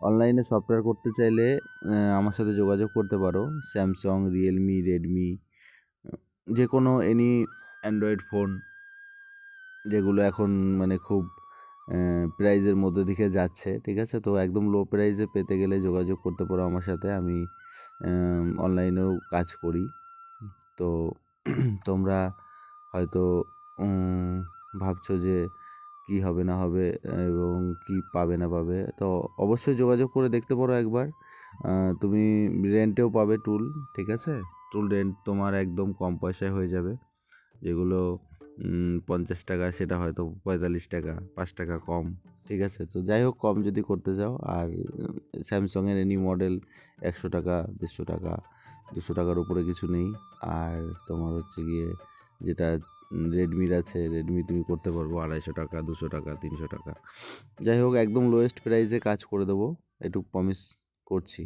অনলাইনে সফটওয়্যার করতে চাইলে আমার সাথে যোগাযোগ করতে পারো। স্যামসাং, রিয়েলমি, রেডমি, যে কোনো এনি অ্যান্ড্রয়েড ফোন যেগুলো এখন মানে খুব প্রাইজের মধ্যে দিকে যাচ্ছে, ঠিক আছে? তো একদম লো প্রাইজে পেতে গেলে যোগাযোগ করতে পারো আমার সাথে। আমি অনলাইনেও কাজ করি। তো তোমরা হয়তো ভাবছো যে কি হবে না হবে এবং কি পাবে না পাবে, তো অবশ্যই যোগাযোগ করে দেখতে পারো একবার। তুমি রেন্টেও পাবে টুল, ঠিক আছে? টুল রেন্ট তোমার একদম কম পয়সায় হয়ে যাবে। যেগুলো 50 টাকা, সেটা হয়তো 45 টাকা, 5 টাকা কম, ঠিক আছে? তো যাই হোক, কম যদি করতে চাও, আর স্যামসংয়ের এনি মডেল 100 টাকা, 150 টাকা, 200 টাকার উপরে কিছু নেই। আর তোমার হচ্ছে গিয়ে যেটা রেডমির আছে, রেডমি তুমি করতে পারবো 250 টাকা, 200 টাকা, 300 টাকা। যাই হোক, একদম লোয়েস্ট প্রাইসে কাজ করে দেবো, এটুকু প্রমিস করছি।